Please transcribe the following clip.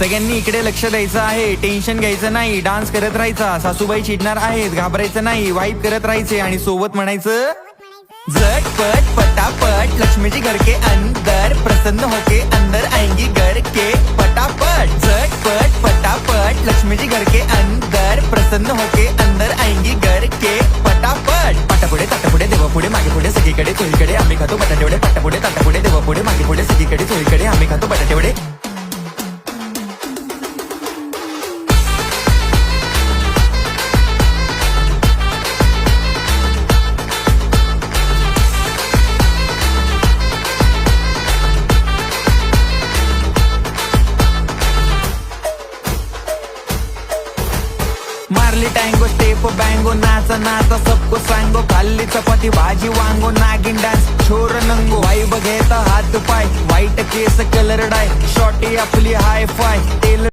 सगळ्यांनी इकडे लक्ष द्यायचं आहे, टेन्शन घ्यायचं नाही, डान्स करत राहायचा. सासूबाई चिडणार आहेत, घाबरायचं नाही, वाईप करत राहायचे आणि सोबत म्हणायचं झटपट पटापट लक्ष्मी जी घर के अंदर, प्रसन्न होके अंदर आएंगी घर के पटापट. झटपट पटापट लक्ष्मी जी घर के अंदर, प्रसन्न होके अंदर आएंगी घर के पटापट. पाटापुढे ताटापुढे देवापुढे मागे पुढे सगळीकडे चोहीकडे आम्ही खातो बटाटेवडे. पाटापुढे ताटापुढे देवापुढे मागे पुढे सगळीकडे चोहीकडे आम्ही खातो बटाटेवडे. मारली टँगो स्टेप बँगो, नाचा नाचा सबको सांगो. खाल्ली चपाती भाजी वांगो, नागिन डान्स छोर नंगो. वाईब घेता हात पाय, व्हाईट केस कलर डाय, शॉटी आपली हाय फाय.